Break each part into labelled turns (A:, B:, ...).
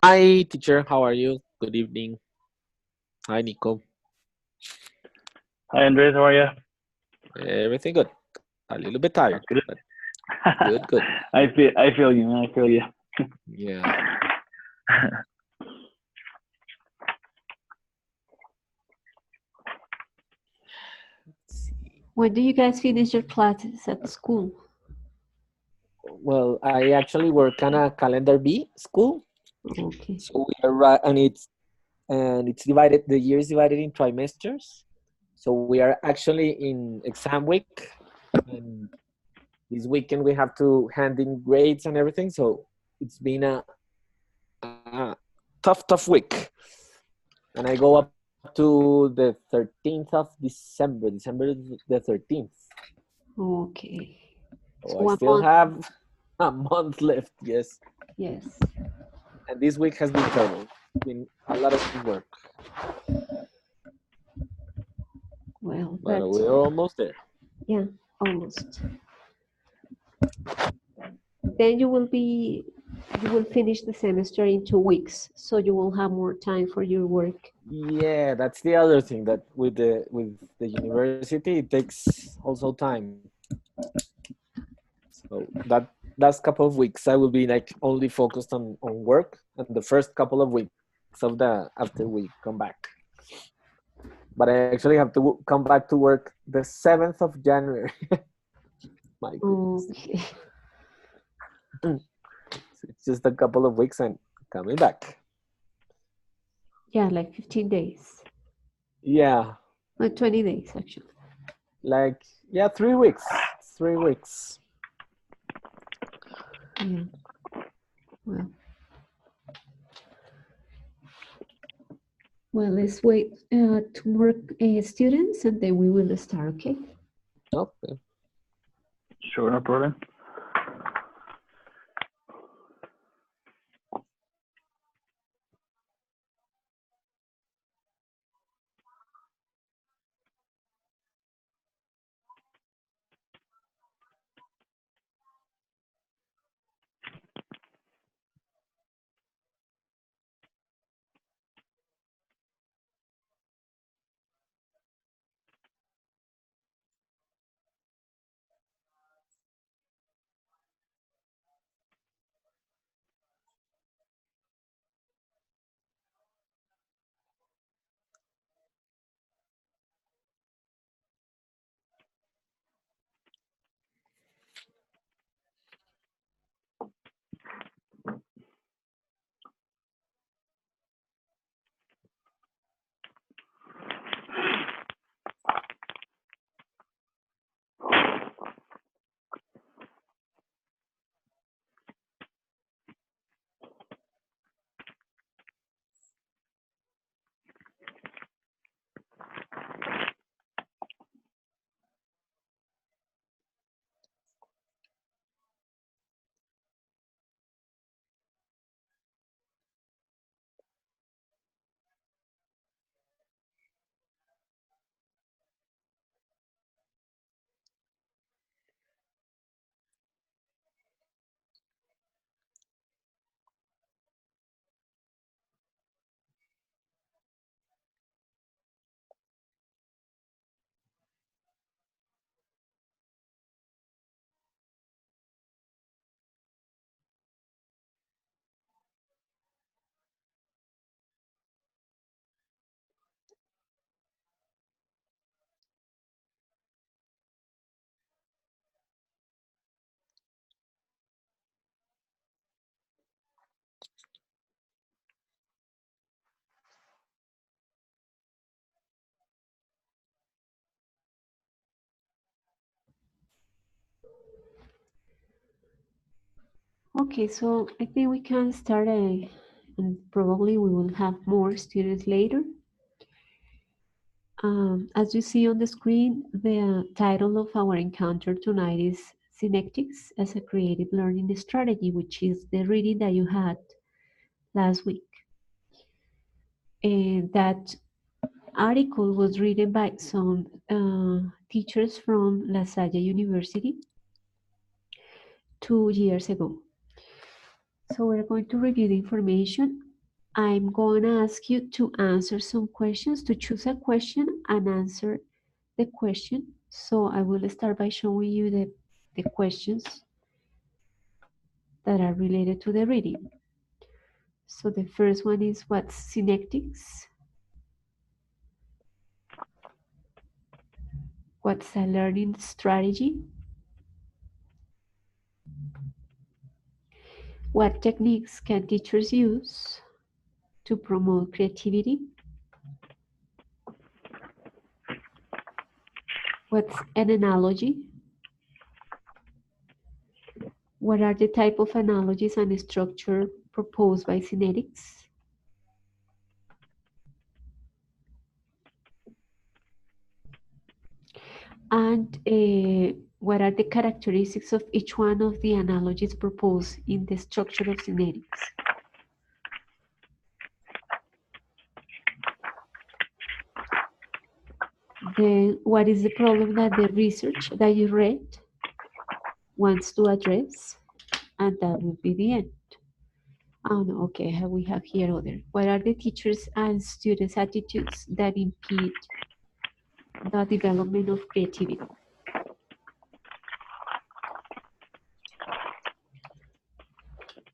A: Hi, teacher. How are you? Good evening. Hi, Nico.
B: Hi Andres, how are you?
A: Everything good. A little bit tired,
B: That's good.
A: but good, good.
B: I feel you, man. I feel you.
A: Yeah. Let's see.
C: When do you guys finish your classes at school?
A: Well, I actually work on a calendar B school,
C: Okay.
A: so we are right, and it's divided. The year is divided in trimesters. So we are actually in exam week, and this weekend we have to hand in grades and everything. So it's been a tough week. And I go up to the 13th of December the 13th.
C: Okay.
A: So
C: So
A: I
C: one
A: still
C: month.
A: have a month left, yes.
C: Yes.
A: And this week has been terrible. It's been a lot of work,
C: Well,
A: but
C: but
A: we're almost there.
C: yeah, almost. Then you will finish the semester in 2 weeks, so you will have more time for your work.
A: Yeah, that's the other thing that with the university it takes also time. So that last couple of weeks I will be like only focused on work, and the first couple of weeks of the after we come back. But I actually have to come back to work the 7th of January. My goodness.
C: Okay.
A: It's just a couple of weeks and coming back.
C: Yeah, like 15 days.
A: Yeah,
C: 20 days, actually.
A: like, yeah, 3 weeks. 3 weeks.
C: Yeah. Well, let's wait to more students and then we will start, okay?
A: Okay.
B: Sure, no problem.
C: Okay, so I think we can start and probably we will have more students later. As you see on the screen, the title of our encounter tonight is Synectics as a Creative Learning Strategy, which is the reading that you had last week. And that article was written by some teachers from La Salle University 2 years ago. So we're going to review the information I'm going to ask you to answer some questions, to choose a question and answer the question. So I will start by showing you the questions that are related to the reading. So the first one is, what's synectics? What's a learning strategy? What techniques can teachers use to promote creativity? What's an analogy? What are the type of analogies and structure proposed by synetics? And what are the characteristics of each one of the analogies proposed in the structure of synetics? Then what is the problem that the research that you read wants to address? And that will be the end. Oh no, okay, we have here other. What are the teachers' and students' attitudes that impede the development of creativity?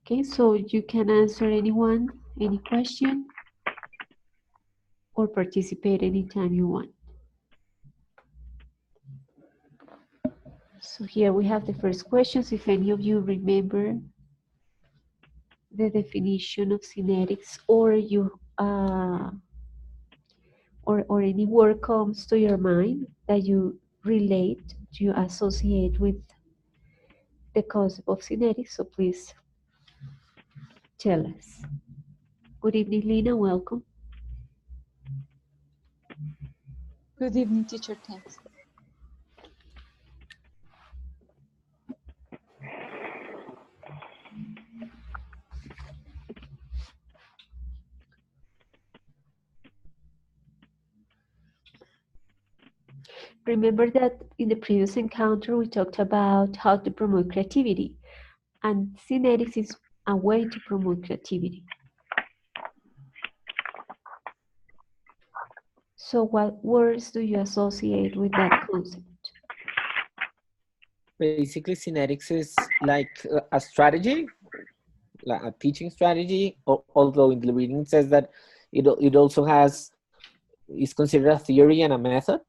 C: Okay, so you can answer anyone, any question, or participate anytime you want. So here we have the first questions. If any of you remember the definition of synetics, or you or any word comes to your mind that you relate, you associate with the concept of synetics, so please tell us. Good evening, Lina, welcome.
D: Good evening, teacher. Thanks.
C: Remember that in the previous encounter we talked about how to promote creativity, and synetics is a way to promote creativity. So what words do you associate with that concept?
A: Basically, synetics is like a strategy, like a teaching strategy, although in the reading it says that it also is considered a theory and a method.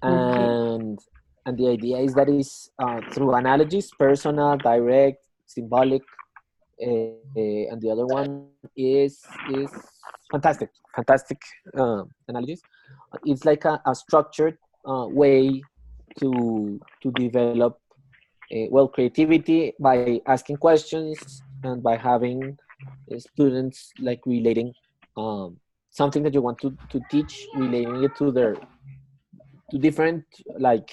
A: And the idea is that it's through analogies, personal, direct, symbolic, and the other one is fantastic analogies. It's like a structured way to develop well, creativity by asking questions and by having students like relating something that you want to teach, relating it to different like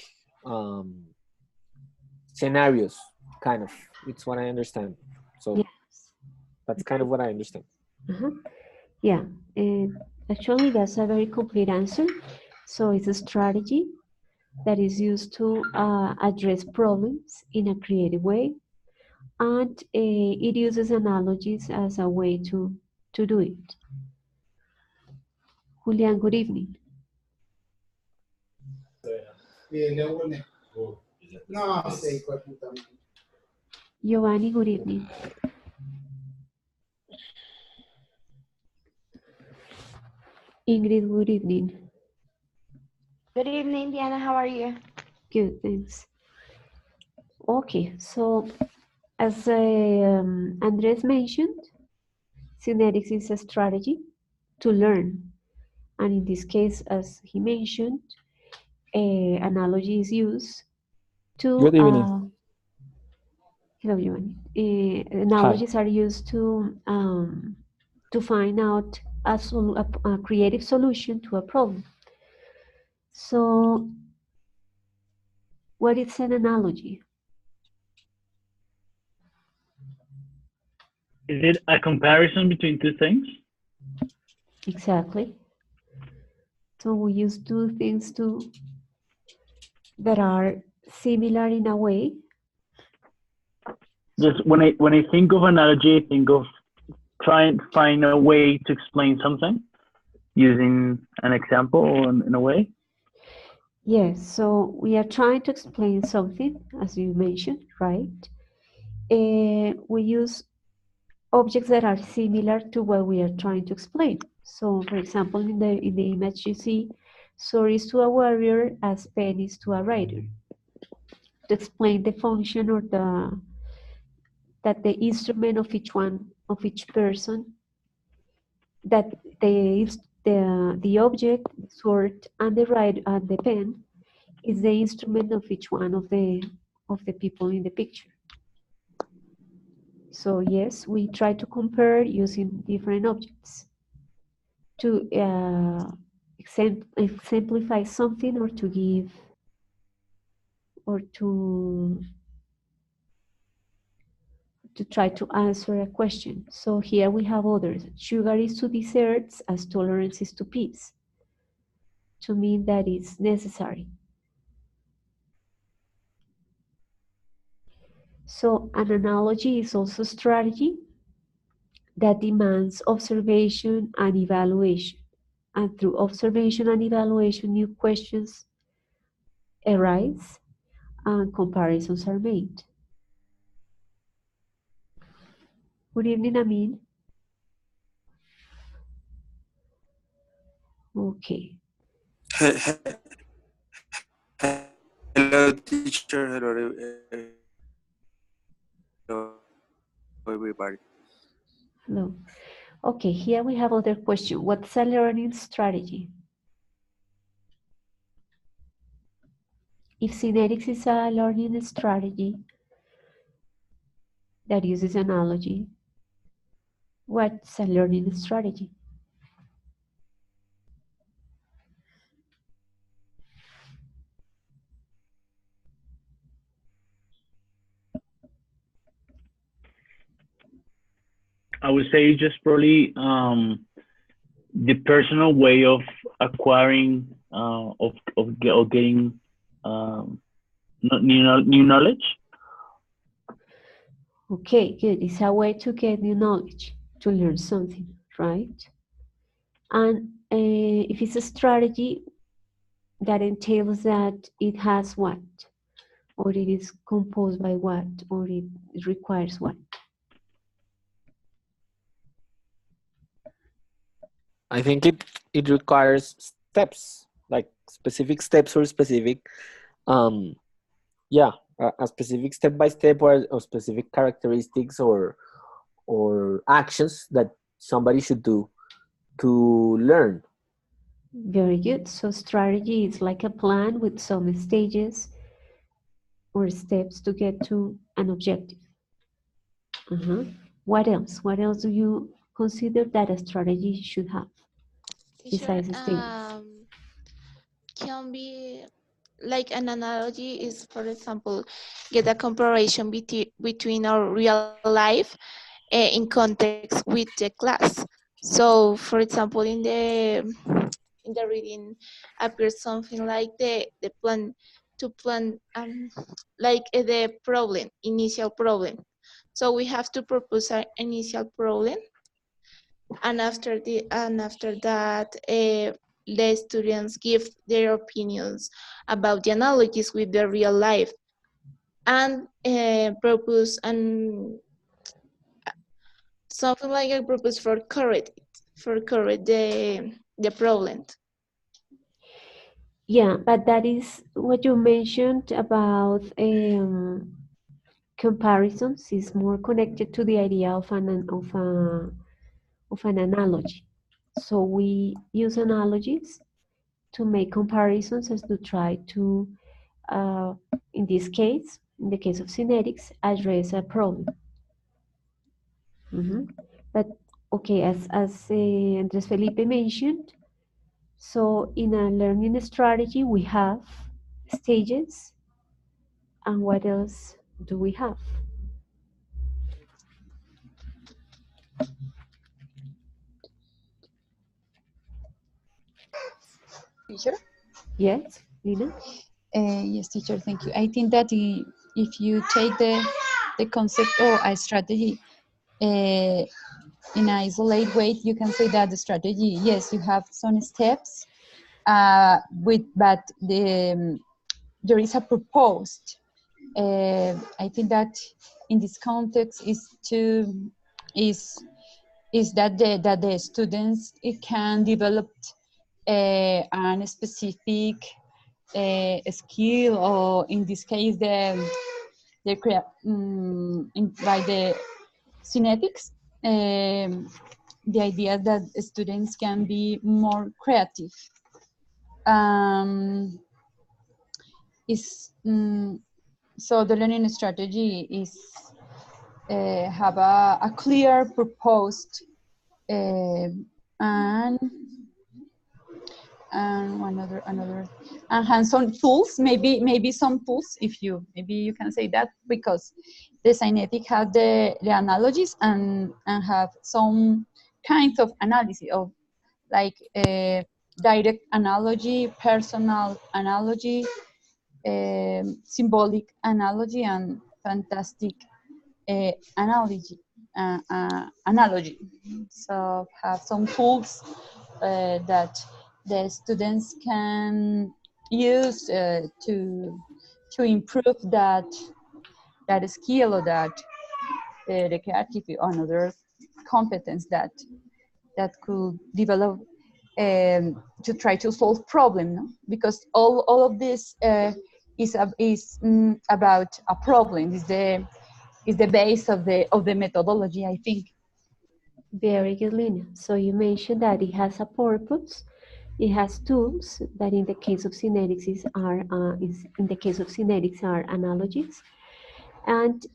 A: scenarios, kind of. It's what I understand. So
C: Yes.
A: that's kind of what I understand.
C: Yeah, and actually that's a very complete answer. So it's a strategy that is used to address problems in a creative way, and it uses analogies as a way to do it. Julian, good evening. Giovanni, good evening. Ingrid, good evening.
E: Good evening, Diana. How are you?
C: Good, thanks. Okay, so as Andres mentioned, synetics is a strategy to learn. And in this case, as he mentioned, analogy is used to...
F: Good evening.
C: Hello, Giovanni. Analogies are used to find out a creative solution to a problem. So, what is an analogy?
B: Is it a comparison between two things?
C: Exactly. So we use two things that are similar in a way.
B: Just when I think of analogy, I think of try and find a way to explain something using an example in a way.
C: Yes, so we are trying to explain something, as you mentioned, right? We use objects that are similar to what we are trying to explain. So, for example, in the image you see, sword is to a warrior as pen is to a writer. To explain the function or that the instrument of each person, that the object, the sword, and the writer and the pen is the instrument of each one of the people in the picture. So yes, we try to compare using different objects to exemplify something or to give or to try to answer a question. So here we have others. Sugar is to desserts as tolerance is to peace, to mean that it's necessary. So an analogy is also strategy that demands observation and evaluation. And through observation and evaluation, new questions arise and comparisons are made. Good evening, Amin. Okay.
F: Hello, teacher. Hello, everybody.
C: Hello. Okay, here we have other question. What's a learning strategy? If synetics is a learning strategy that uses analogy, what's a learning strategy?
B: I would say just probably the personal way of acquiring of getting new knowledge.
C: Okay, good. It's a way to get new knowledge, to learn something, right? And if it's a strategy, that entails that it has what? Or it is composed by what? Or it requires what?
A: I think it requires steps, like specific steps or specific, um, yeah, a specific step by step or specific characteristics or actions that somebody should do to learn.
C: Very good. So strategy is like a plan with some stages or steps to get to an objective. What else? What else do you consider that a strategy should have
G: Teacher,
C: besides the stages?
G: can be like an analogy is, for example, get a comparison between our real life in context with the class. So, for example, in the reading appears something like the plan to plan like the problem, initial problem. So we have to propose an initial problem, and after that the students give their opinions about the analogies with the real life and propose and something like a purpose for correct the problem.
C: Yeah, but that is what you mentioned about comparisons is more connected to the idea of an analogy. So we use analogies to make comparisons as to try to, in this case, in the case of synetics, address a problem. But okay, as Andres Felipe mentioned, so in a learning strategy we have stages, and what else do we have?
D: Teacher?
C: Yes, Lina?
D: Yes, teacher, thank you. I think that if you take the concept of a strategy in an isolated way, you can say that the strategy, yes, you have some steps, but there is a proposed. I think that in this context is that the students can develop a specific skill, or in this case by the synetics, the idea that students can be more creative. Is So the learning strategy is have a clear proposed and another and hands-on tools, maybe some tools, if you maybe you can say that, because the Synetic have the analogies and have some kind of analysis of like direct analogy, personal analogy, symbolic analogy, and fantastic analogy. So have some tools that the students can use to improve that skill, or that the creativity, or another competence that could develop to try to solve problem, no? Because all of this is about a problem, is the base of the methodology, I think.
C: Very good, Lina. So you mentioned that it has a purpose, it has tools that in the case of synetics are analogies, and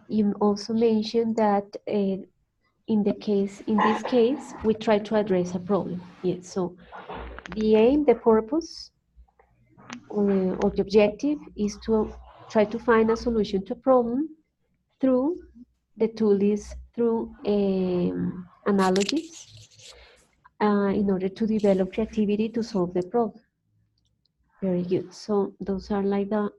C: you also mentioned that in this case we try to address a problem. Yes. So the aim, the purpose, or the objective is to try to find a solution to a problem through the tool is through analogies in order to develop creativity to solve the problem. Very good. So those are like the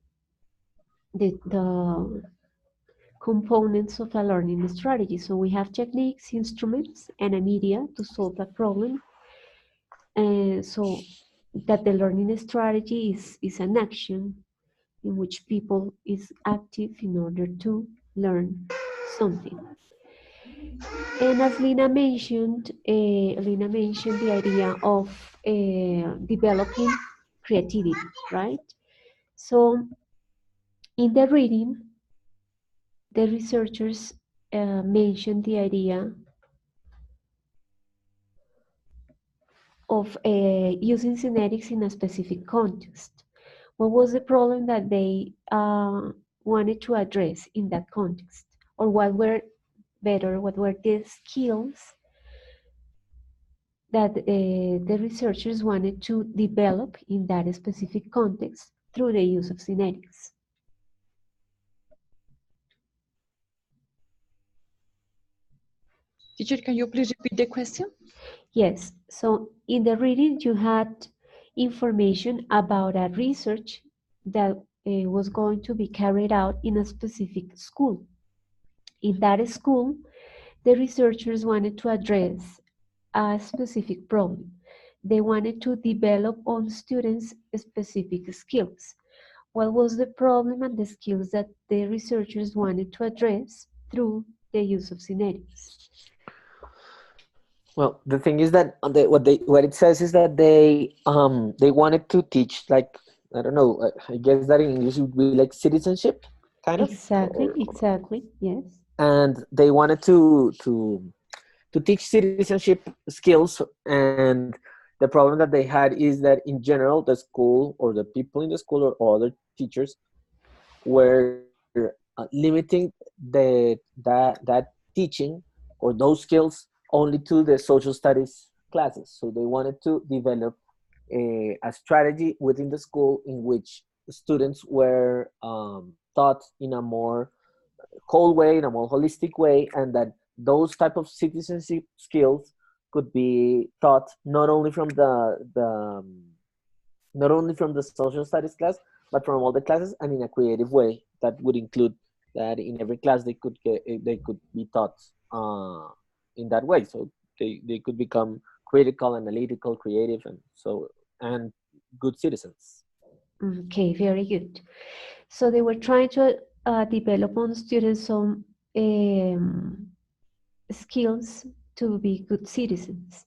C: components of a learning strategy. So we have techniques, instruments, and a media to solve that problem. And so that the learning strategy is an action in which people is active in order to learn something. And as Lina mentioned the idea of developing creativity, right? So in the reading, the researchers mentioned the idea of using synetics in a specific context. What was the problem that they wanted to address in that context? Or what were the skills that the researchers wanted to develop in that specific context through the use of synetics?
D: Teacher, can you please repeat the question?
C: Yes, so in the reading you had information about a research that was going to be carried out in a specific school. In that school, the researchers wanted to address a specific problem. They wanted to develop on students specific skills. What was the problem and the skills that the researchers wanted to address through the use of synetics?
A: Well, the thing is that what it says is that they wanted to teach, like, I don't know, I guess that in English it would be like citizenship, kind of,
C: Exactly, yes.
A: and they wanted to teach citizenship skills. And the problem that they had is that in general the school or the people in the school or other teachers were limiting that teaching or those skills only to the social studies classes. So they wanted to develop a strategy within the school in which students were taught in a more cold way, in a more holistic way, and that those type of citizenship skills could be taught not only from not only from the social studies class, but from all the classes, and in a creative way that would include that in every class they could be taught in that way. So they could become critical, analytical, creative, and good citizens.
C: Okay, very good. So they were trying to develop on students some skills to be good citizens.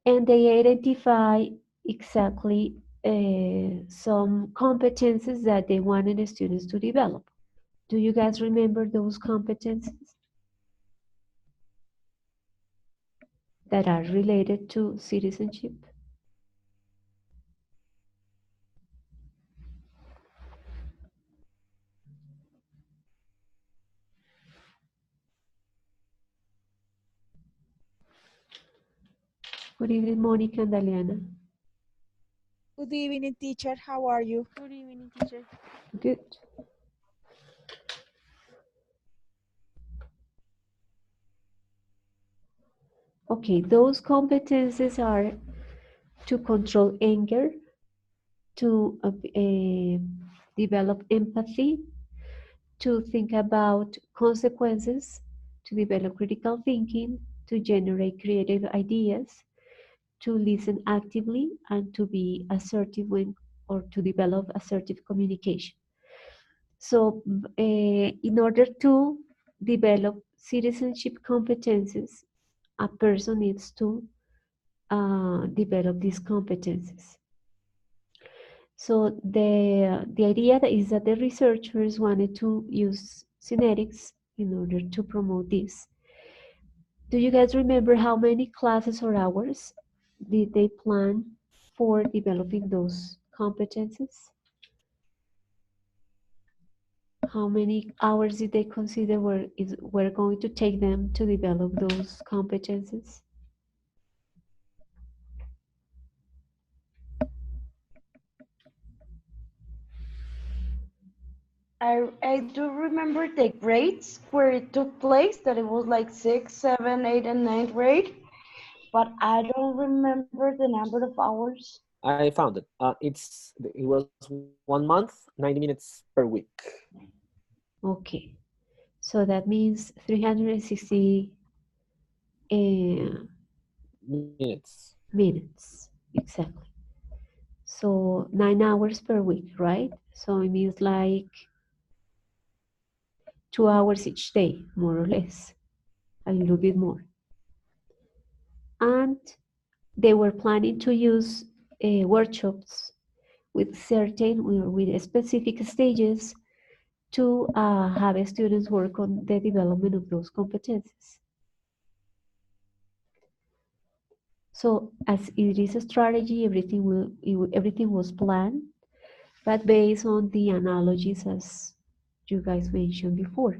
C: And they identify exactly some competences that they wanted the students to develop. Do you guys remember those competences that are related to citizenship? Good evening, Monica and Daliana.
H: Good evening, teacher. How are you?
G: Good evening, teacher.
C: Good. Okay, those competences are to control anger, to develop empathy, to think about consequences, to develop critical thinking, to generate creative ideas, to listen actively, and to be assertive when, or to develop assertive communication. So, in order to develop citizenship competences, a person needs to develop these competences. So the idea is that the researchers wanted to use synetics in order to promote this. Do you guys remember how many classes or hours did they plan for developing those competences? How many hours did they consider were going to take them to develop those competences?
E: I do remember the grades where it took place, that it was like 6, 7, 8, and 9th grade, but I don't remember the number of hours.
A: I found it. It was 1 month, 90 minutes per week.
C: Okay, so that means 360
A: Minutes.
C: minutes, exactly. So 9 hours per week, right? So it means like 2 hours each day, more or less, a little bit more. And they were planning to use workshops with certain, with specific stages to have students work on the development of those competencies. So as it is a strategy, everything was planned, but based on the analogies as you guys mentioned before.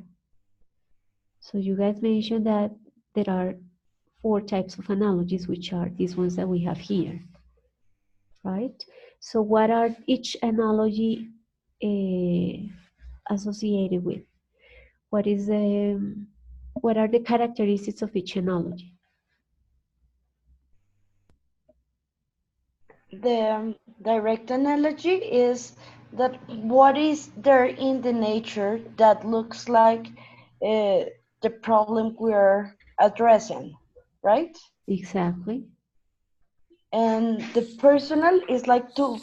C: So you guys mentioned that there are 4 types of analogies, which are these ones that we have here, right? So what are each analogy associated with? What are the characteristics of each analogy?
E: The direct analogy is that what is there in the nature that looks like the problem we're addressing, right?
C: Exactly.
E: And the personal is like to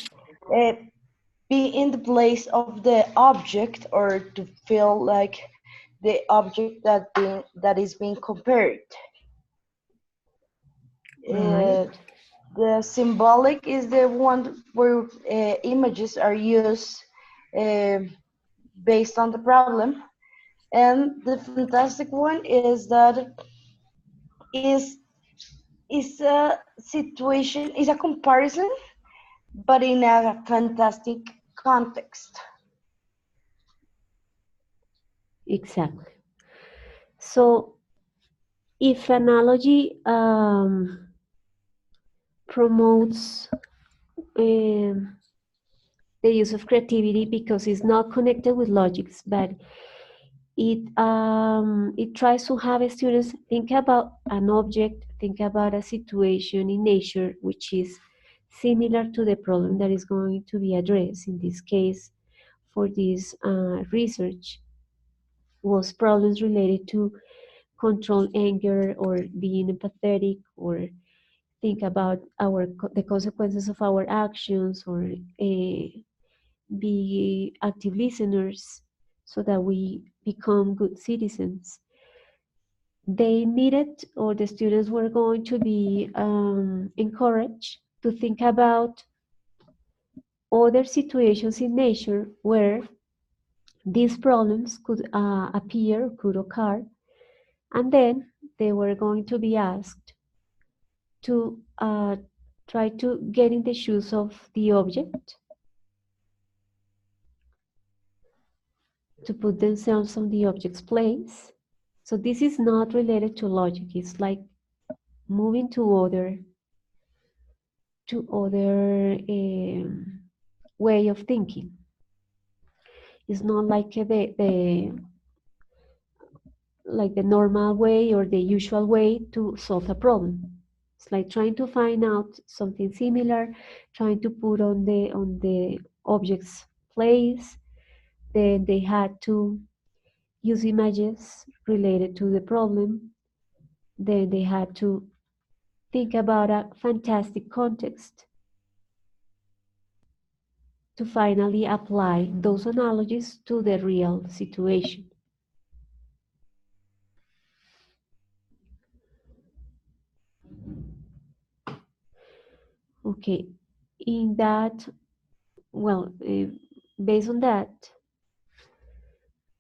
E: uh, be in the place of the object, or to feel like the object that is being compared.
C: Right.
E: The symbolic is the one where images are used uh, based on the problem, and the fantastic one is that is is a situation, is a comparison, but in a fantastic context.
C: Exactly. So if analogy promotes the use of creativity because it's not connected with logics, but it tries to have students think about an object, think about a situation in nature which is similar to the problem that is going to be addressed. In this case, for this research, was problems related to control anger or being empathetic or think about the consequences of our actions or be active listeners so that we become good citizens. They needed, or the students were going to be encouraged to think about other situations in nature where these problems could appear, could occur, and then they were going to be asked to try to get in the shoes of the object, to put themselves on the object's place. So this is not related to logic. It's like moving to other way of thinking. It's not like the normal way or the usual way to solve a problem. It's like trying to find out something similar, trying to put on the object's place. Then they had to use images related to the problem. Then they had to think about a fantastic context to finally apply those analogies to the real situation. Okay, in that, well, based on that,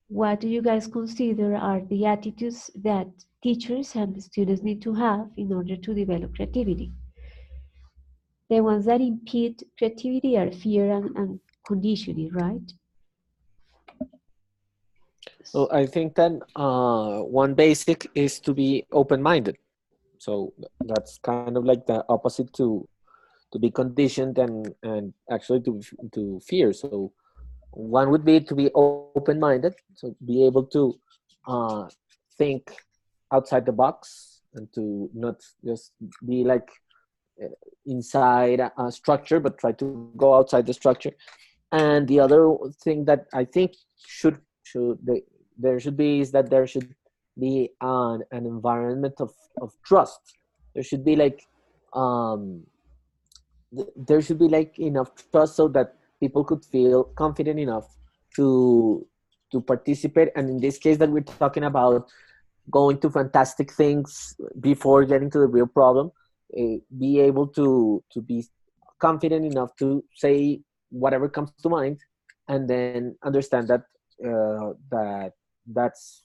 C: what do you guys consider are the attitudes that teachers and students need to have in order to develop creativity? The ones that impede creativity are fear and conditioning, right?
A: So I think that one basic is to be open-minded. So that's kind of like the opposite to be conditioned and actually to fear. So one would be to be open-minded, so be able to uh, think outside the box and to not just be like uh, inside a structure, but try to go outside the structure. And the other thing that I think there should be is that there should be an environment of trust. There should be like um, there should be like enough trust so that people could feel confident enough to participate. And in this case that we're talking about going to fantastic things before getting to the real problem, be able to be confident enough to say whatever comes to mind, and then understand that that's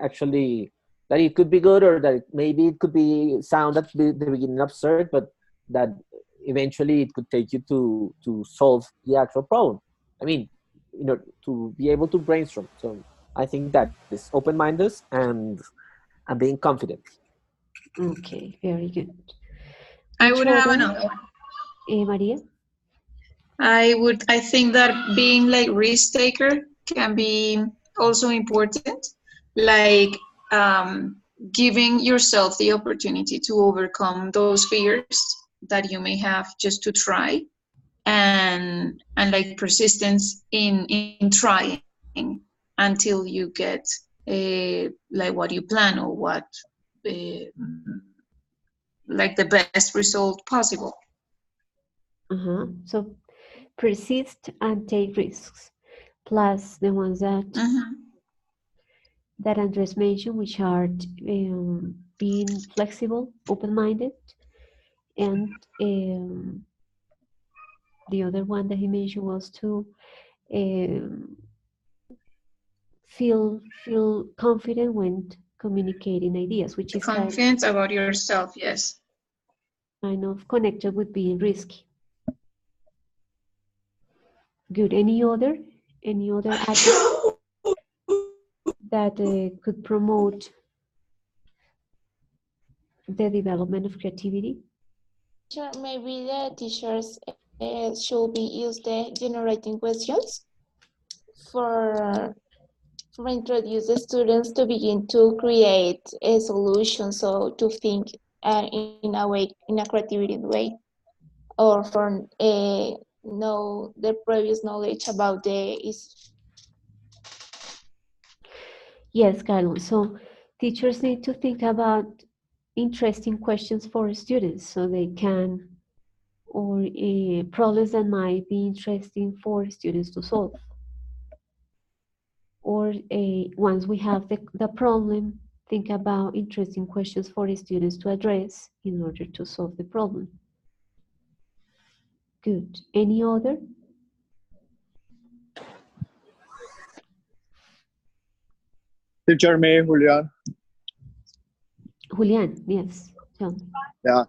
A: actually that it could be good, or that maybe it could be sound at the beginning absurd, but that eventually it could take you to solve the actual problem. I mean, to be able to brainstorm. So I think that is open-minded and being confident.
C: Okay, very good.
I: I
C: Which
I: would have
C: other,
I: another one.
C: Maria?
I: I think that being like risk taker can be also important, like um, giving yourself the opportunity to overcome those fears that you may have just to try, and like persistence in trying until you get like what you plan, or what uh, like the best result possible.
C: So persist and take risks, plus the ones
I: Mhm.
C: that Andres mentioned, which are being flexible, open-minded, and the other one that he mentioned was to um, feel confident when communicating ideas, which is
I: Confidence about yourself, yes.
C: kind of connected with being risky. Good. Any other attitude that could promote the development of creativity?
G: Maybe the teachers should be used the generating questions for introduce the students to begin to create a solution, so to think in a creativity way, or for know the previous knowledge about the is.
C: Yes, Carlos. So teachers need to think about interesting questions for students so they can, or problems that might be interesting for students to solve. Or once we have the problem, think about interesting questions for the students to address in order to solve the problem. Good. Any other?
J: Teacher me, Julian.
C: Julian, yes. Tell me.
J: Yeah.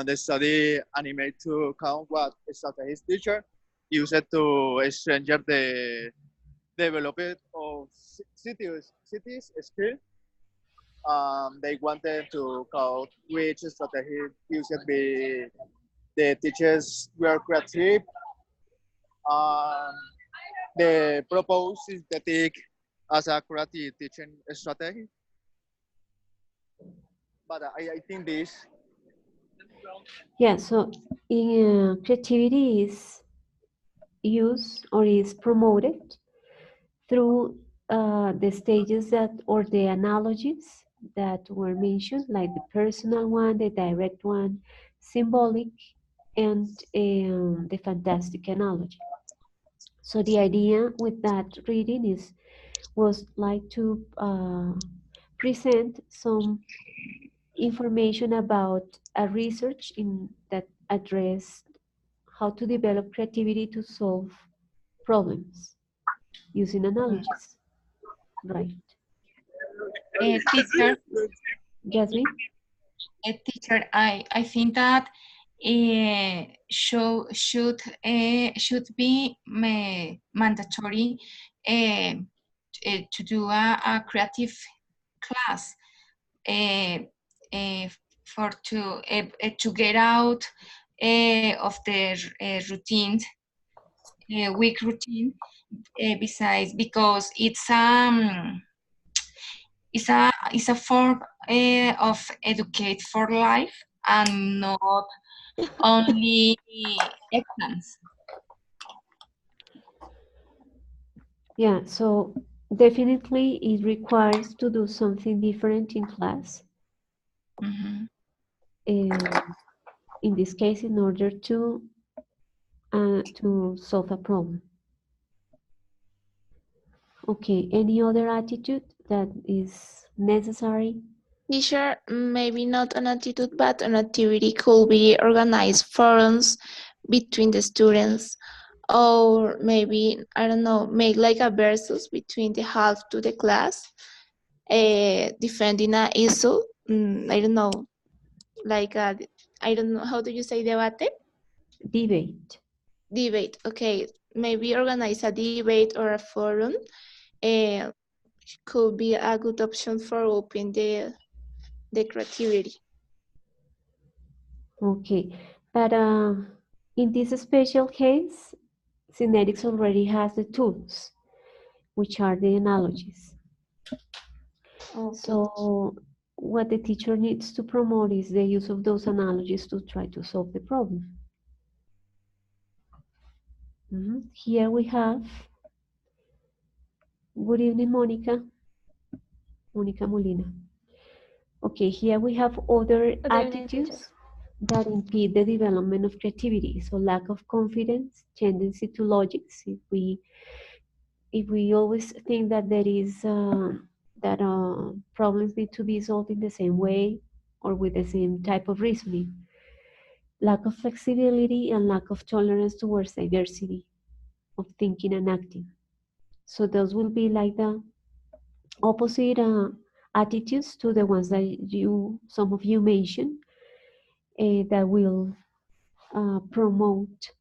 J: The study animate to count what strategies teacher used to stranger the development of cities skill. They wanted to count which strategy used be the teachers were creative. Um, the proposed synthetic as a creative teaching strategy. But I think this.
C: Yeah, so creativity is used or is promoted through the stages that or the analogies that were mentioned, like the personal one, the direct one, symbolic, and the fantastic analogy. So the idea with that reading was like to present some information about a research in that addressed how to develop creativity to solve problems using analogies. Right.
K: Teacher,
C: Jasmine?
K: teacher, I think that should be mandatory to do a creative class uh, uh, for to get out of their routine, week routine. Besides, because it's a form of educate for life and not only exams.
C: Yeah, so definitely it requires to do something different in class.
K: Mm-hmm.
C: In this case, in order to solve a problem. Okay, any other attitude that is necessary?
G: Teacher, maybe not an attitude, but an activity could be organized forums between the students, or maybe, I don't know, make like a versus between the half to the class, defending a issue. I don't know, like I don't know, how do you say debate?
C: Debate.
G: Debate, okay. Maybe organize a debate or a forum could be a good option for opening the creativity.
C: Okay, but in this special case, Synetics already has the tools, which are the analogies.
G: Okay.
C: So what the teacher needs to promote is the use of those analogies to try to solve the problem. Here we have, good evening, Monica. Monica Molina. Okay, here we have other attitudes that impede the development of creativity. So lack of confidence, tendency to logics. If we always think that there is that problems need to be solved in the same way or with the same type of reasoning. Lack of flexibility and lack of tolerance towards diversity of thinking and acting. So those will be like the opposite attitudes to the ones that some of you mentioned that will promote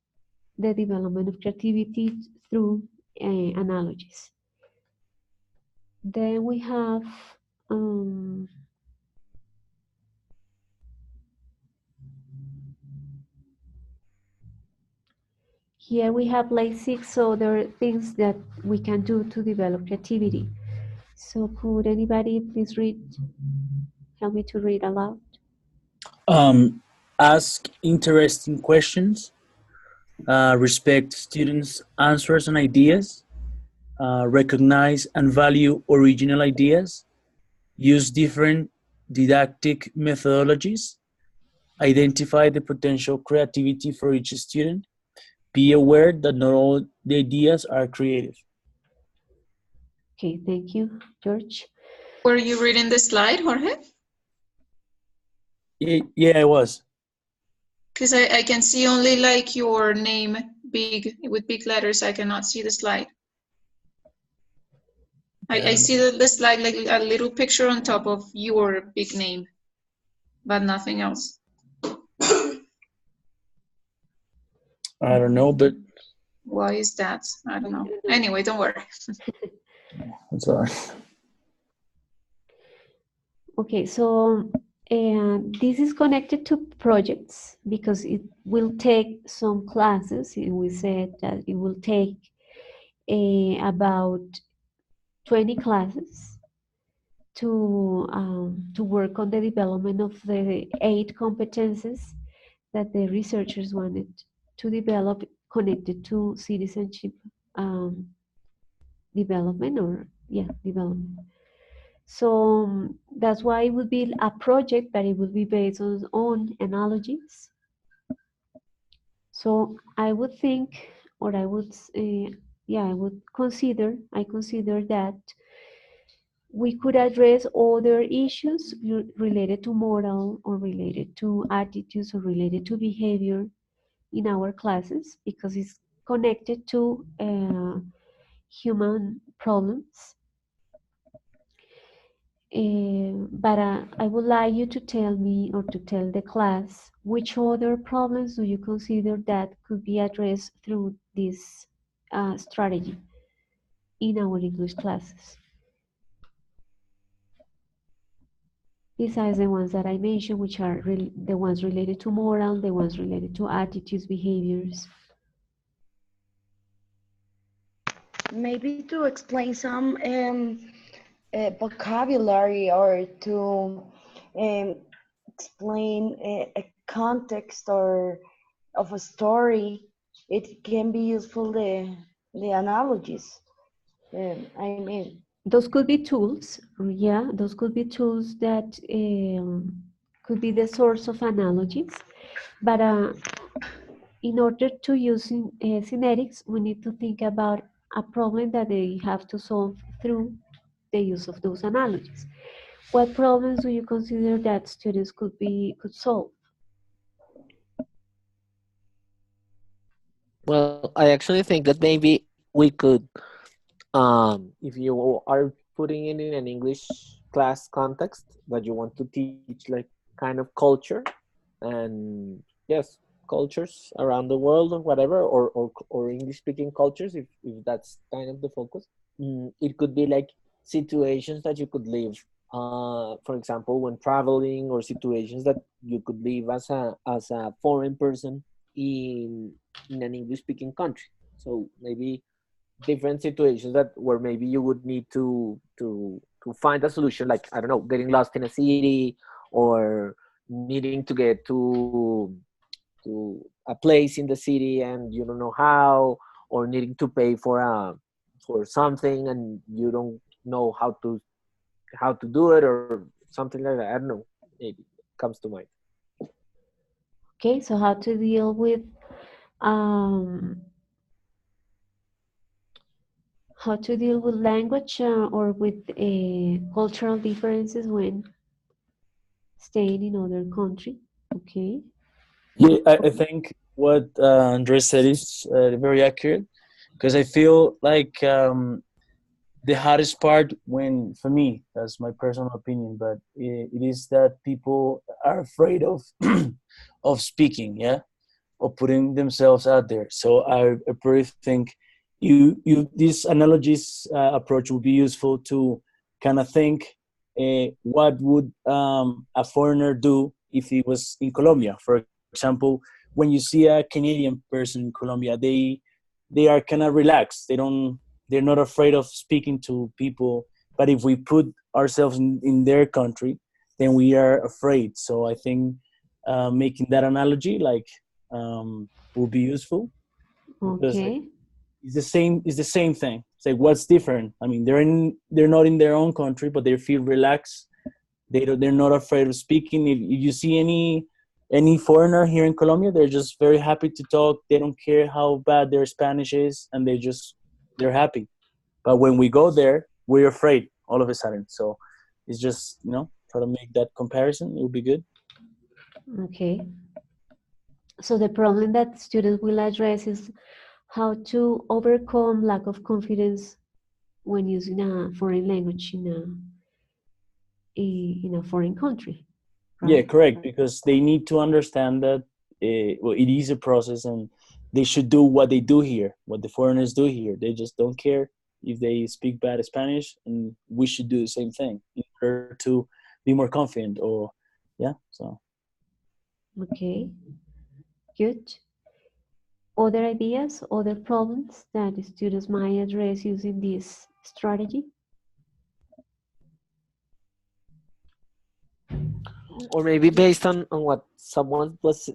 C: the development of creativity through analogies. Then we have here we have like 6 other things that we can do to develop creativity. So could anybody please help me to read aloud?
L: Ask interesting questions, respect students' answers and ideas, recognize and value original ideas, use different didactic methodologies, identify the potential creativity for each student, be aware that not all the ideas are creative.
C: Okay, thank you, George.
I: Were you reading the slide, Jorge?
L: Yeah, I was.
I: Because I can see only like your name big with big letters. I cannot see the slide. I see the slide like a little picture on top of your big name, but nothing else.
L: I don't know, but
I: why is that? I don't know. Anyway, don't worry.
L: That's all right.
C: Okay, so this is connected to projects because it will take some classes. We said that it will take about 20 classes to work on the development of the 8 competences that the researchers wanted to develop connected to citizenship development development. So that's why it would be a project, but it would be based on analogies. So I would think, or I would, I consider that we could address other issues related to moral or related to attitudes or related to behavior in our classes because it's connected to human problems. But I would like you to tell me or to tell the class which other problems do you consider that could be addressed through this strategy in our English classes. Besides the ones that I mentioned, which are the ones related to moral, the ones related to attitudes, behaviors.
E: Maybe to explain some vocabulary or to explain a context or of a story, it can be useful the analogies. I mean,
C: those could be tools. Yeah, those could be tools that could be the source of analogies. But in order to use synetics, we need to think about a problem that they have to solve through the use of those analogies. What problems do you consider that students could solve?
A: Well, I actually think that maybe we could, if you are putting it in an English class context that you want to teach like kind of culture and yes, cultures around the world or whatever, or English speaking cultures, if that's kind of the focus, it could be like situations that you could live, for example, when traveling, or situations that you could live as a foreign person in an English speaking country. So maybe different situations that where maybe you would need to find a solution, like I don't know, getting lost in a city, or needing to get to a place in the city and you don't know how, or needing to pay for something and you don't know how to do it, or something like that. I don't know, maybe comes to mind.
C: Okay, so how to deal with um, language or with cultural differences when staying in other country. Okay.
L: Yeah, I think what Andres said is very accurate, because I feel like the hardest part, when for me, that's my personal opinion, but it is that people are afraid of of speaking, yeah, of putting themselves out there. So I pretty think you this analogies approach would be useful to kind of think what would a foreigner do if he was in Colombia. For example, when you see a Canadian person in Colombia, they are kind of relaxed. They're not afraid of speaking to people. But if we put ourselves in their country, then we are afraid. So I think making that analogy will be useful, because
C: Okay.
L: it's the same thing. It's like, what's different? I mean, they're not in their own country, but they feel relaxed. They're not afraid of speaking. If you see any foreigner here in Colombia, they're just very happy to talk. They don't care how bad their Spanish is, and they're happy. But when we go there, we're afraid all of a sudden. So it's just, try to make that comparison. It would be good.
C: Okay. So the problem that students will address is how to overcome lack of confidence when using a foreign language in a foreign country,
L: Yeah,
C: right?
L: correct. Because they need to understand that well, it is a process, and they should do what they do here, what the foreigners do here. They just don't care if they speak bad Spanish, and we should do the same thing in order to be more confident. Or yeah, so.
C: Okay, good. Other ideas, other problems that the students might address using this strategy?
A: Or maybe based on what someone was,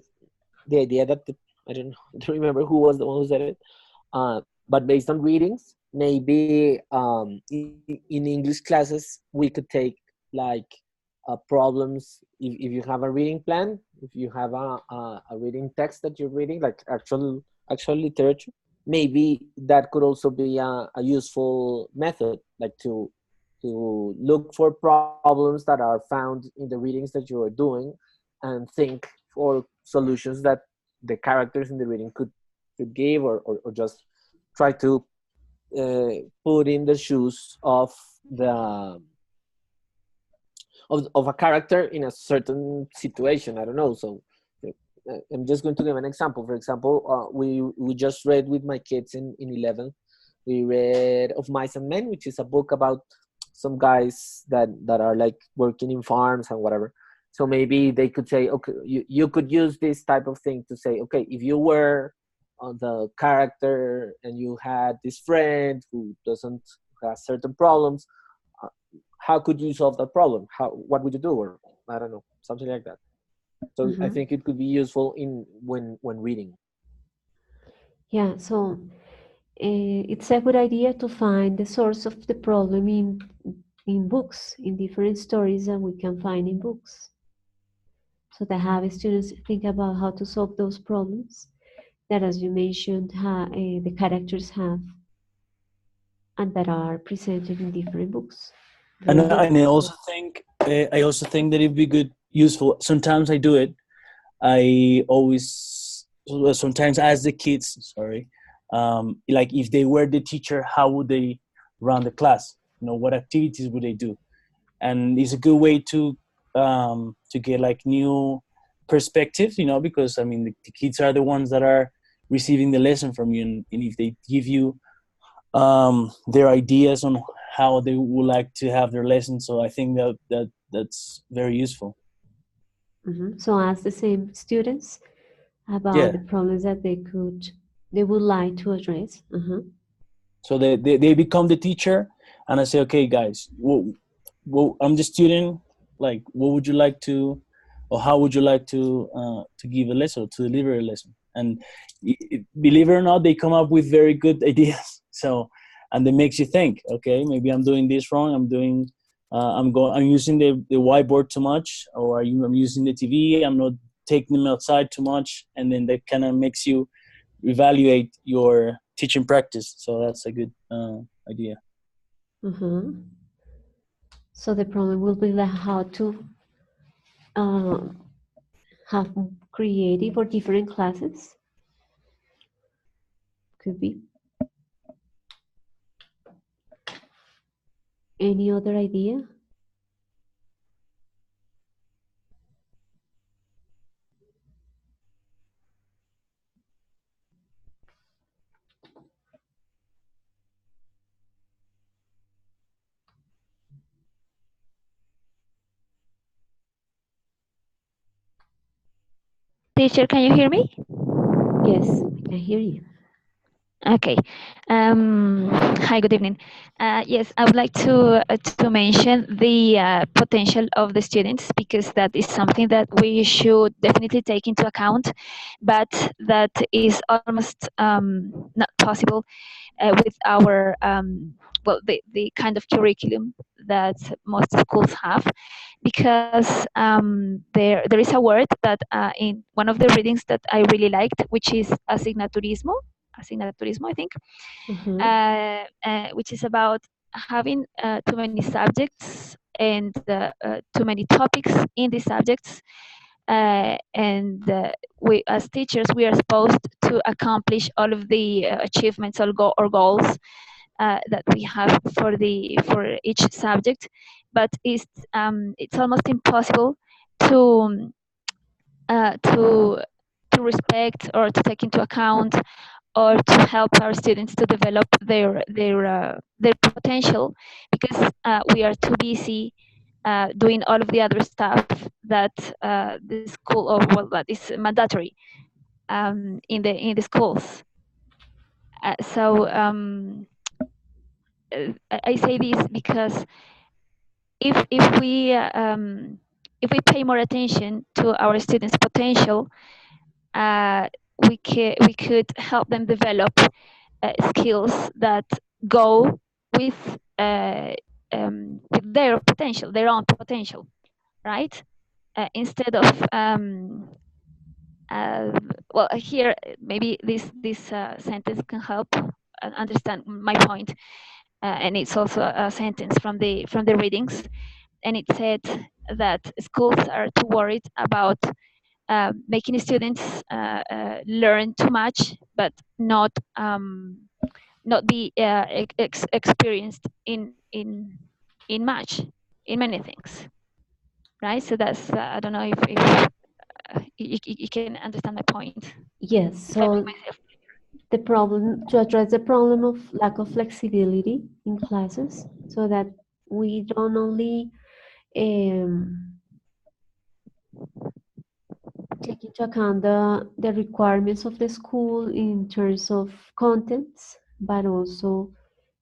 A: the idea that I don't know, I don't remember who was the one who said it, but based on readings, maybe in English classes we could take like problems, if you have a reading plan, if you have a reading text that you're reading, like actual literature, maybe that could also be a useful method, like to look for problems that are found in the readings that you are doing, and think for solutions that the characters in the reading could give, or just try to put in the shoes of the of a character in a certain situation. I don't know. So I'm just going to give an example. For example, we just read with my kids in 11th. We read Of Mice and Men, which is a book about some guys that are like working in farms and whatever. So maybe they could say, okay, you could use this type of thing to say, okay, if you were the character and you had this friend who doesn't have certain problems, uh, how could you solve that problem? What would you do? Or I don't know, something like that. So I think it could be useful in when reading.
C: Yeah, so it's a good idea to find the source of the problem in books, in different stories that we can find in books. So that have students think about how to solve those problems that, as you mentioned, the characters have and that are presented in different books.
L: And
C: Very good.
L: I also think that it'd be good, useful. Sometimes I do it. I always sometimes ask the kids, sorry, like if they were the teacher, how would they run the class? What activities would they do? And it's a good way to get like new perspectives, because I mean the kids are the ones that are receiving the lesson from you, and if they give you their ideas on how they would like to have their lessons, so I think that's very useful.
C: So ask the same students about
L: Yeah.
C: the problems that they would like to address.
L: So they become the teacher, and I say, okay, guys, well, I'm the student. Like, what would you like to, or how would you like to give a lesson, to deliver a lesson? And believe it or not, they come up with very good ideas. So, and it makes you think, okay, maybe I'm doing this wrong. I'm using the whiteboard too much, or I'm using the TV. I'm not taking them outside too much, and then that kind of makes you evaluate your teaching practice. So that's a good idea.
C: So the problem will be like how to have creative or different classes. Could be. Any other idea?
M: Teacher, can you hear me?
C: Yes, I can hear you.
M: Okay. Hi, good evening. Yes, I would like to mention the potential of the students, because that is something that we should definitely take into account, but that is almost not possible with our well, the kind of curriculum that most schools have, because there is a word that in one of the readings that I really liked, which is asignaturismo, I think, which is about having too many subjects and too many topics in these subjects. And we, as teachers, we are supposed to accomplish all of the achievements or goals that we have for each subject, but it's almost impossible to to respect or to take into account or to help our students to develop their potential, because we are too busy doing all of the other stuff that the school, or well, that is mandatory in the schools. I say this because if we pay more attention to our students' potential, we could help them develop skills that go with their potential, their own potential, right? Instead of well, here maybe this sentence can help understand my point, and it's also a sentence from the readings, and it said that schools are too worried about making students learn too much, but not be experienced in much, in many things, right? So that's I don't know if you can understand my point.
C: Yes,
M: If I make
C: so
M: myself
C: the problem, to address the problem of lack of flexibility in classes, so that we don't only um, take into account the requirements of the school in terms of contents, but also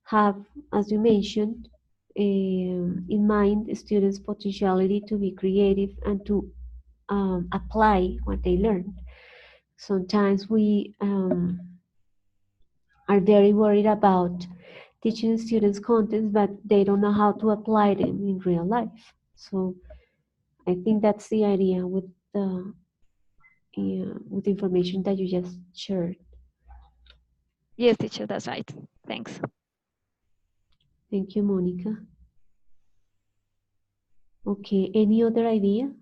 C: have, as you mentioned, in mind students' potentiality to be creative and to apply what they learned. Sometimes we are very worried about teaching students contents, but they don't know how to apply them in real life. So I think that's the idea with the information that you just shared.
M: Yes, teacher, that's right. Thanks.
C: Thank you, Monica. Okay, any other idea?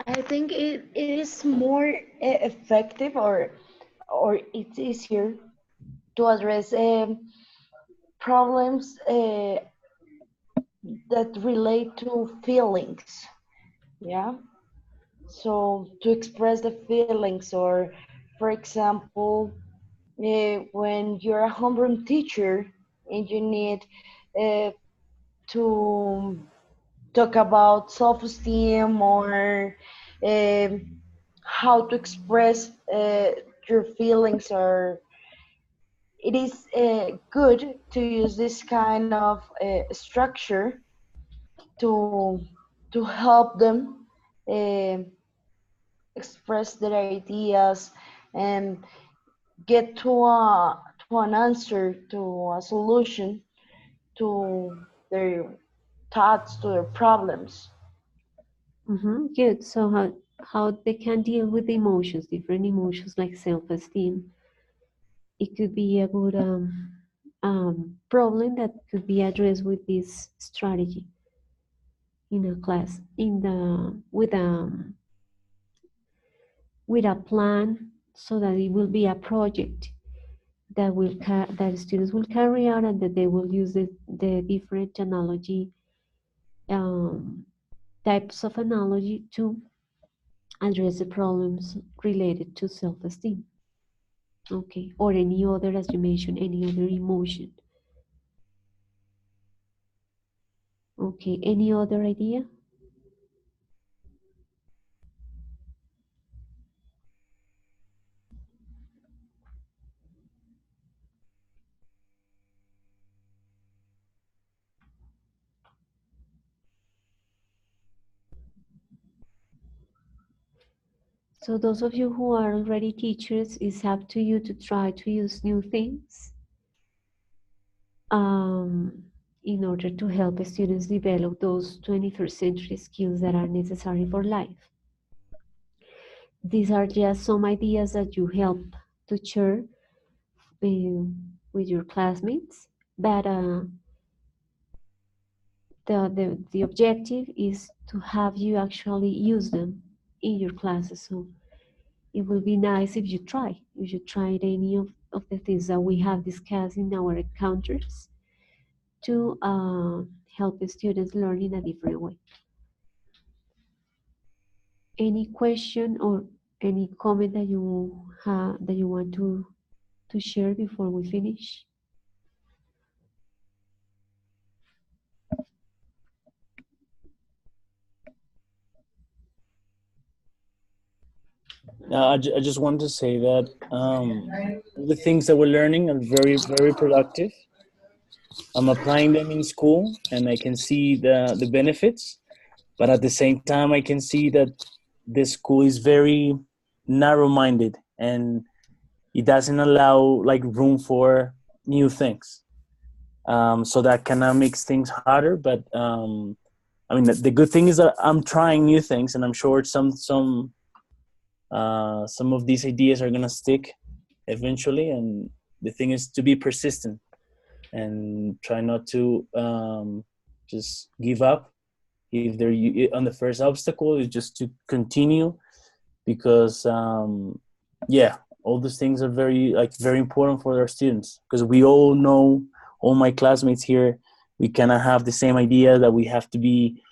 E: I think it is more effective, or it's easier to address problems that relate to feelings. Yeah. So to express the feelings, or for example, when you're a homeroom teacher and you need to talk about self-esteem, or how to express your feelings, or it is good to use this kind of structure to help them uh, express their ideas and get to an answer, to a solution to their thoughts, to their problems.
C: Good. So how they can deal with the emotions, different emotions like self-esteem. It could be a good problem that could be addressed with this strategy in a class, with a plan, so that it will be a project that that students will carry out, and that they will use the different um, types of analogy to address the problems related to self-esteem. Okay, or any other, as you mentioned, any other emotion. Okay, any other idea? So those of you who are already teachers, it's up to you to try to use new things in order to help students develop those 21st century skills that are necessary for life. These are just some ideas that you help to share with your classmates, but the objective is to have you actually use them in your classes. So it will be nice if you tried any of the things that we have discussed in our encounters to help the students learn in a different way. Any question or any comment that you have that you want to share before we finish?
L: I just wanted to say that the things that we're learning are very, very productive. I'm applying them in school and I can see the benefits, but at the same time, I can see that the school is very narrow-minded and it doesn't allow like room for new things. So that kind of makes things harder. But I mean, the good thing is that I'm trying new things, and I'm sure some of these ideas are gonna stick eventually. And the thing is to be persistent and try not to just give up if they're on the first obstacle. Is just to continue, because yeah, all those things are very important for our students, because we all know, all my classmates here, we kind of have the same idea that we have to be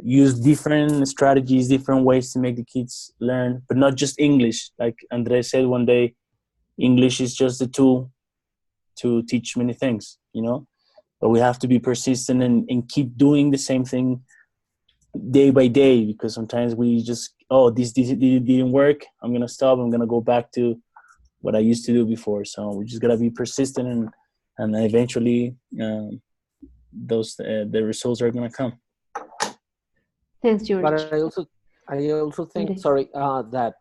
L: use different strategies, different ways to make the kids learn, but not just English. Like Andres said one day, English is just a tool to teach many things, but we have to be persistent and keep doing the same thing day by day, because sometimes we just, this didn't work, I'm gonna stop, I'm gonna go back to what I used to do before. So we just gotta be persistent, and eventually the results are gonna come.
C: Thanks, George.
A: But I also think, sorry, that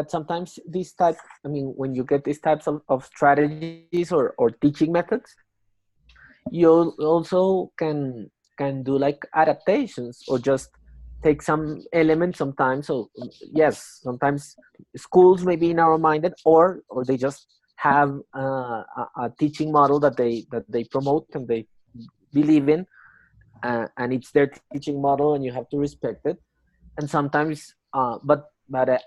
A: sometimes these type, I mean, when you get these types of strategies or teaching methods, you also can do like adaptations, or just take some elements sometimes. So yes, sometimes schools may be narrow-minded, or they just have a teaching model that they promote and they believe in, and it's their teaching model, and you have to respect it. And sometimes but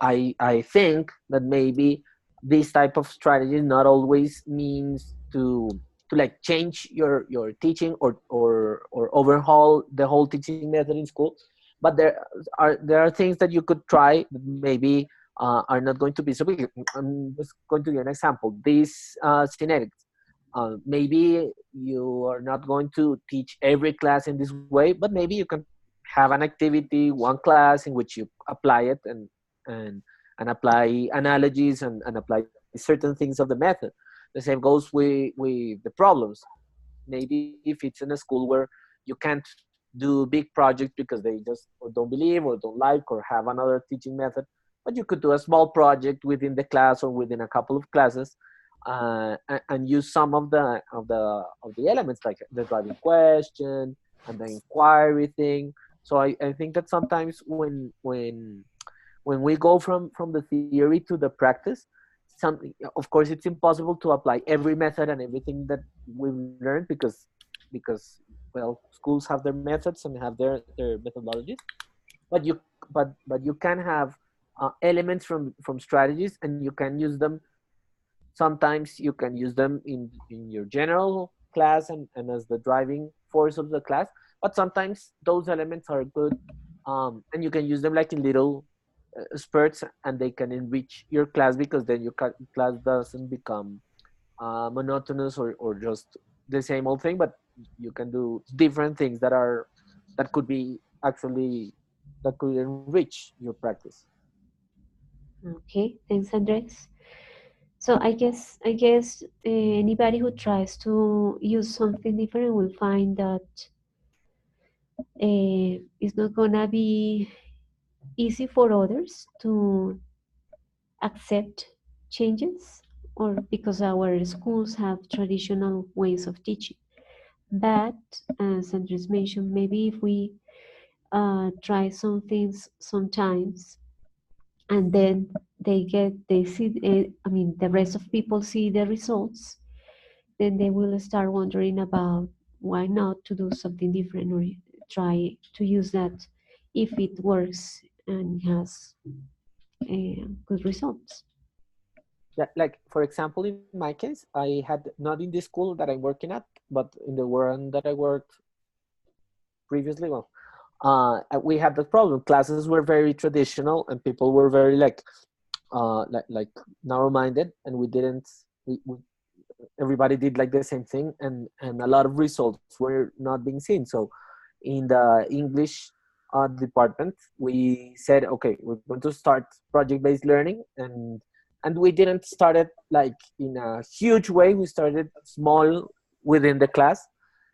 A: I think that maybe this type of strategy not always means to like change your teaching, or overhaul the whole teaching method in school. But there are things that you could try that maybe are not going to be so big. I'm just going to give an example. These synetics, maybe you are not going to teach every class in this way, but maybe you can have an activity, one class in which you apply it, and apply analogies, and apply certain things of the method. The same goes with the problems. Maybe if it's in a school where you can't do big projects because they just or don't believe or don't like or have another teaching method, but you could do a small project within the class or within a couple of classes, and use some of the elements, like the driving question and the inquiry thing. So I think that sometimes when we go from the theory to the practice, something, of course, it's impossible to apply every method and everything that we've learned, because well, schools have their methods and have their methodologies. But you can have elements from strategies, and you can use them. Sometimes you can use them in your general class, and as the driving force of the class. But sometimes those elements are good, and you can use them like in little spurts, and they can enrich your class, because then your class doesn't become monotonous, or just the same old thing. But you can do different things that could be actually, that could enrich your practice.
C: Okay, thanks, Andres. So I guess anybody who tries to use something different will find that it's not gonna be easy for others to accept changes, or because our schools have traditional ways of teaching. But as Andres mentioned, maybe if we try some things sometimes, and then they see, I mean, the rest of people see the results, then they will start wondering about why not to do something different, or try to use that if it works and has good results.
A: Yeah, like for example, in my case, I had not in the school that I'm working at, but in the one that I worked previously. Well, we had that problem. Classes were very traditional, and people were very like narrow-minded, and we didn't. We everybody did like the same thing, and a lot of results were not being seen. So in the English department, we said, okay, we're going to start project-based learning, and we didn't start it like in a huge way. We started small within the class,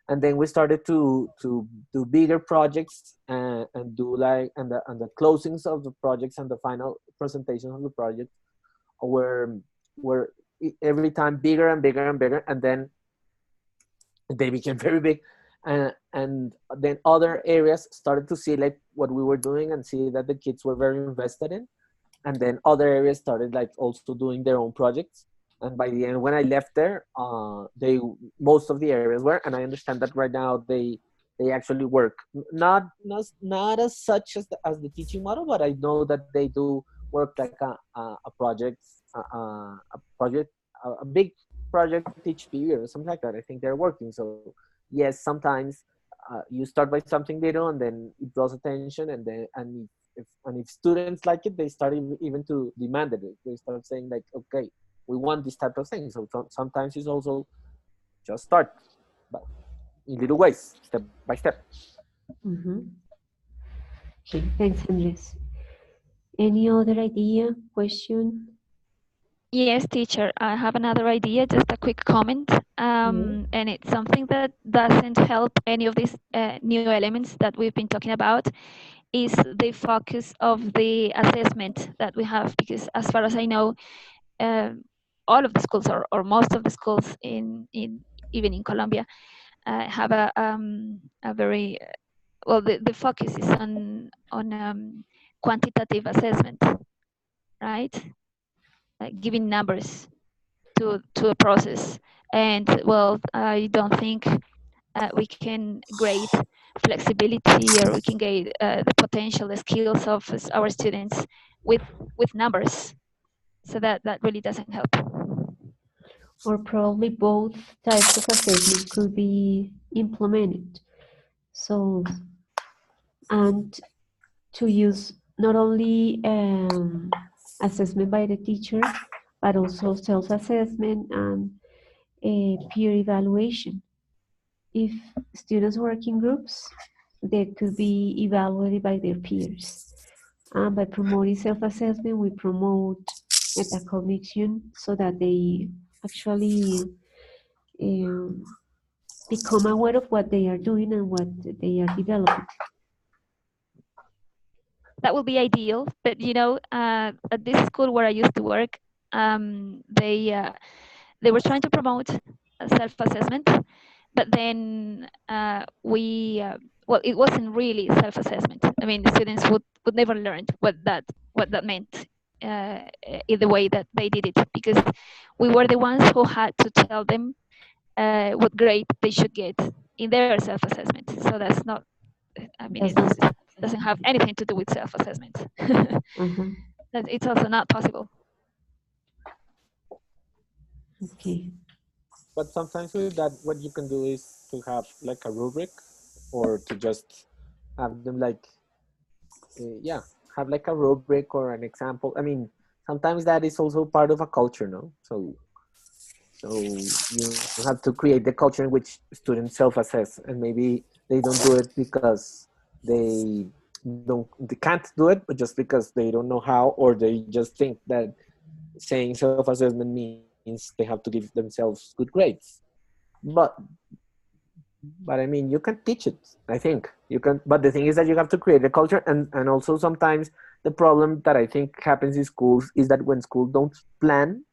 A: and then we started to do bigger projects, and do like and the closings of the projects and the final presentation of the project were were every time bigger and bigger and bigger, and then they became very big, and then other areas started to see like what we were doing and see that the kids were very invested in, and then other areas started like also doing their own projects. And by the end, when I left there, they most of the areas were, and I understand that right now they actually work not as such as the teaching model, but I know that they do work like a project, a project, a big project each period or something like that. I think they're working. So yes, sometimes you start by something little, and then it draws attention, and then if students like it, they start even to demand it. They start saying like, okay, we want this type of thing. So sometimes it's also just start, but in little ways, step by step.
C: Mm-hmm. Okay, thanks, Andres. Any other idea, question?
M: Yes, teacher, I have another idea, just a quick comment. And it's something that doesn't help any of these new elements that we've been talking about, is the focus of the assessment that we have, because as far as I know, all of the schools, or most of the schools in even in Colombia, have a very well, the focus is on quantitative assessment, right? Giving numbers to a process. And well, I don't think we can grade flexibility, or we can grade the potential, the skills of our students with numbers. So that really doesn't help.
C: Or probably both types of assessment could be implemented. So, and to use not only assessment by the teacher, but also self-assessment and peer evaluation. If students work in groups, they could be evaluated by their peers. And by promoting self-assessment, we promote metacognition so that they actually become aware of what they are doing and what they are developing.
M: That will be ideal, but at this school where I used to work, they were trying to promote self-assessment, but then well, it wasn't really self-assessment. I mean, the students would never learn what that meant in the way that they did it, because we were the ones who had to tell them what grade they should get in their self-assessment. So that's not, I mean, it doesn't have anything to do with self-assessment. It's also not possible.
C: Okay.
A: But sometimes with that, what you can do is to have like a rubric, or to just have them like, yeah, have like a rubric or an example. I mean, sometimes that is also part of a culture, no? So you have to create the culture in which students self-assess, and maybe they don't do it because they can't do it, but just because they don't know how, or they just think that saying self-assessment means they have to give themselves good grades. But but I mean, you can teach it. I think you can, but the thing is that you have to create a culture, and also sometimes the problem that I think happens in schools is that when schools don't plan,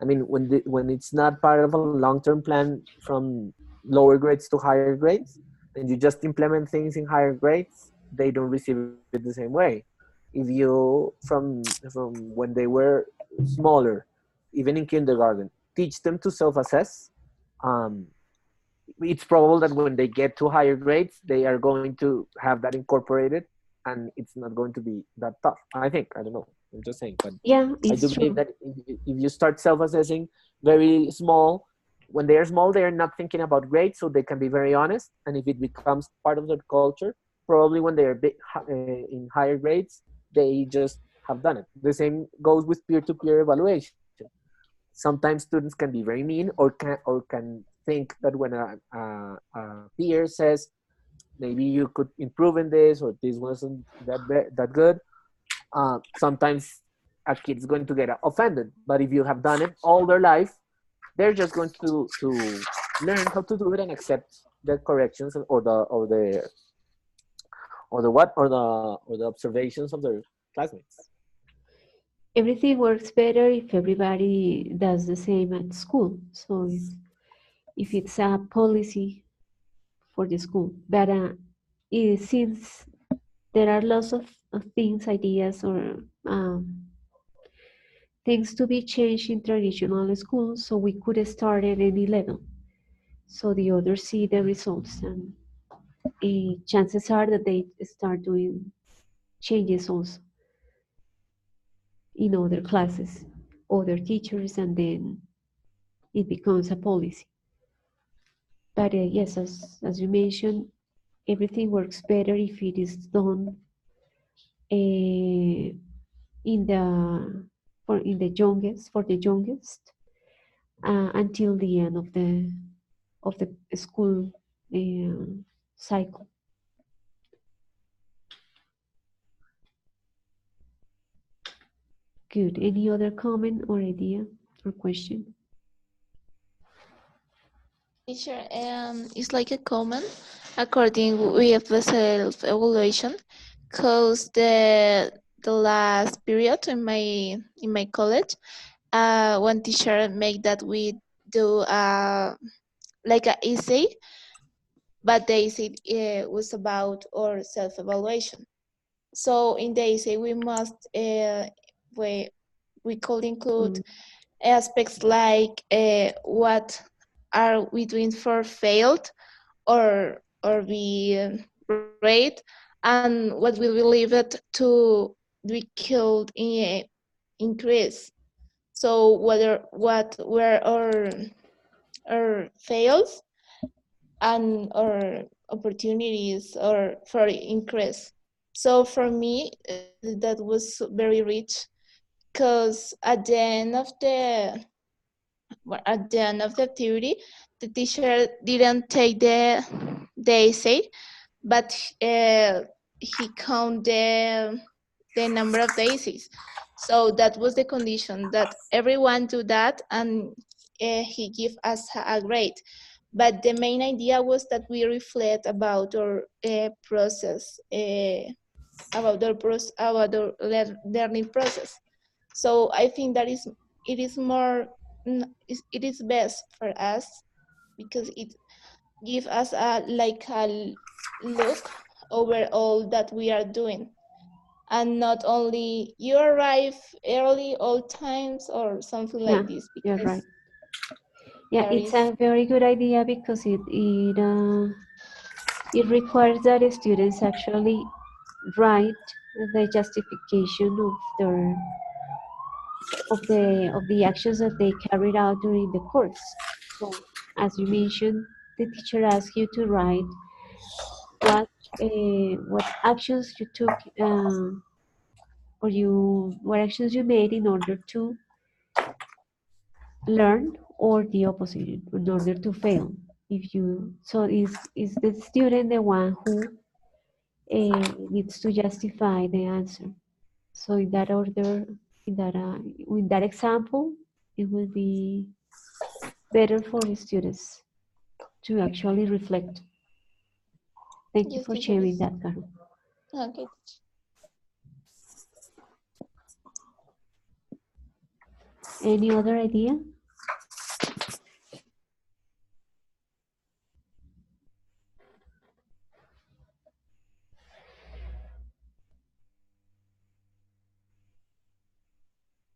A: I mean, when it's not part of a long-term plan from lower grades to higher grades, and you just implement things in higher grades, they don't receive it the same way. If you from when they were smaller, even in kindergarten, teach them to self-assess, um, it's probable that when they get to higher grades, they are going to have that incorporated, and it's not going to be that tough. I think. I don't know. I'm just saying, but
C: Yeah,
A: I do
C: it's
A: believe
C: true.
A: that if you start self-assessing very small, when they are small, they are not thinking about grades, so they can be very honest. And if it becomes part of their culture, probably when they are in higher grades, they just have done it. The same goes with peer-to-peer evaluation. Sometimes students can be very mean, or can think that when a peer says maybe you could improve in this, or this wasn't that good, sometimes a kid's going to get offended. But if you have done it all their life, they're just going to learn how to do it and accept the corrections, or the observations of their classmates.
C: Everything works better if everybody does the same at school. So if it's a policy for the school, but since there are lots of things, ideas, or things to be changed in traditional schools, so we could start at any level. So the others see the results, and chances are that they start doing changes also in other classes, other teachers, and then it becomes a policy. But yes, as you mentioned, everything works better if it is done in the youngest until the end of the school uh, cycle. Good. Any other comment or idea or question?
G: Teacher, it's like a comment according with the self-evaluation, cause the last period in my college, one teacher made that we do like a essay, but the essay was about our self-evaluation. So in the essay we must we could include aspects like what are we doing for failed or be rate, and what will we leave it to we could increase. So what were our fails and our opportunities or for increase. So for me, that was very rich, because at the end of the activity, the teacher didn't take the essay, but he count the number of the essays. So that was the condition that everyone do that, and he give us a grade. But the main idea was that we reflect about our process, about our learning process. So I think that it is more it is best for us, because it gives us a look over all that we are doing, and not only you arrive early all times or something
C: Yeah,
G: like this,
C: you're
G: because
C: right. Yeah,
G: there
C: it's
G: is.
C: a very good idea because it requires that the students actually write the justification of the actions that they carried out during the course. So, as you mentioned, the teacher asks you to write what actions you took, what actions you made in order to learn, or the opposite, in order to fail. If you so is the student the one who needs to justify the answer. So in that order, in that example, it will be better for the students. to actually reflect. Thank you
G: Yes,
C: for
G: teacher.
C: sharing that, Carol.
G: Okay.
C: Any other idea?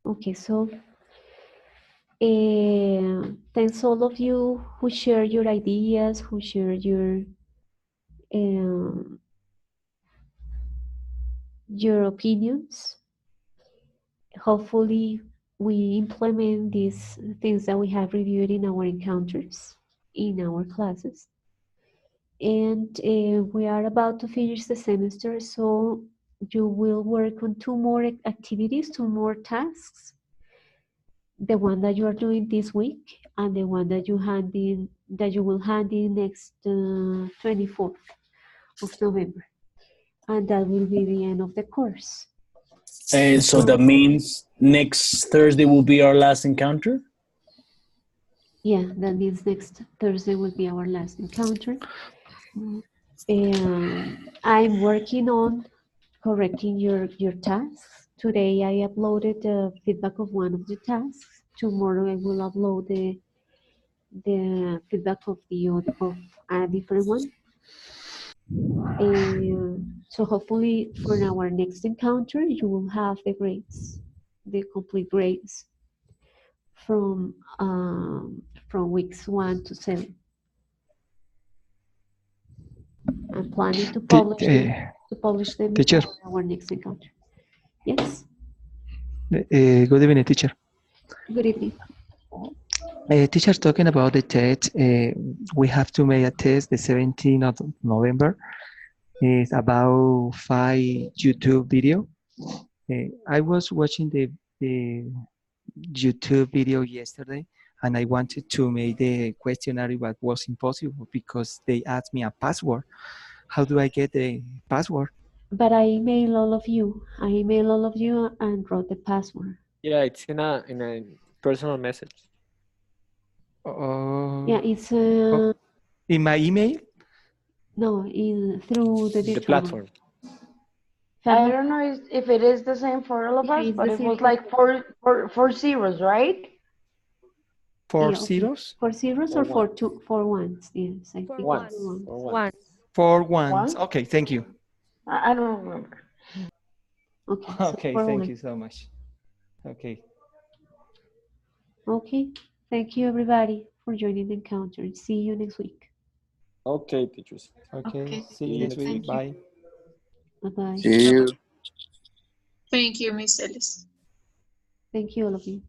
C: Okay, so thanks all of you who share your ideas, who share your opinions. Hopefully we implement these things that we have reviewed in our encounters, in our classes. And we are about to finish the semester, so you will work on 2 more activities, 2 more tasks. The one that you are doing this week and the one that you will hand in next 24th of November. And that will be the end of the course.
L: And so that means next Thursday will be our last encounter?
C: Yeah, that means next Thursday will be our last encounter. I'm working on correcting your tasks. Today I uploaded the feedback of one of the tasks. Tomorrow I will upload the feedback of a different one. So hopefully for our next encounter you will have the grades, the complete grades from weeks 1 to 7. I'm planning to publish them
N: Teacher.
C: before our next encounter. Yes.
N: Good evening, teacher.
C: Good evening.
N: Teacher, talking about the test, we have to make a test the 17th of November. It's about 5 YouTube video. I was watching the YouTube video yesterday, and I wanted to make the questionnaire, but was impossible because they asked me a password. How do I get the password?
C: But I email all of you. And wrote the password.
A: Yeah, it's in a personal message.
C: Yeah, it's
N: in my email.
C: No, through the virtual
A: platform.
E: I don't know if it is the same for all of us, but it was like four zeros, right?
N: 4
C: yeah, okay.
N: zeros?
C: 4 zeros or 4 ones? Yes, I think
N: Ones.
C: 4 ones.
N: 4 ones. Okay, thank you.
E: I don't remember.
C: Okay.
N: Okay,
C: so
N: thank you so much. Okay.
C: Okay. Thank you, everybody, for joining the encounter. See you next week.
A: Okay, teachers.
N: Okay. See you next week. Bye.
C: Bye-bye.
F: See you.
I: Thank you, Miss Ellis.
C: Thank you, all of you.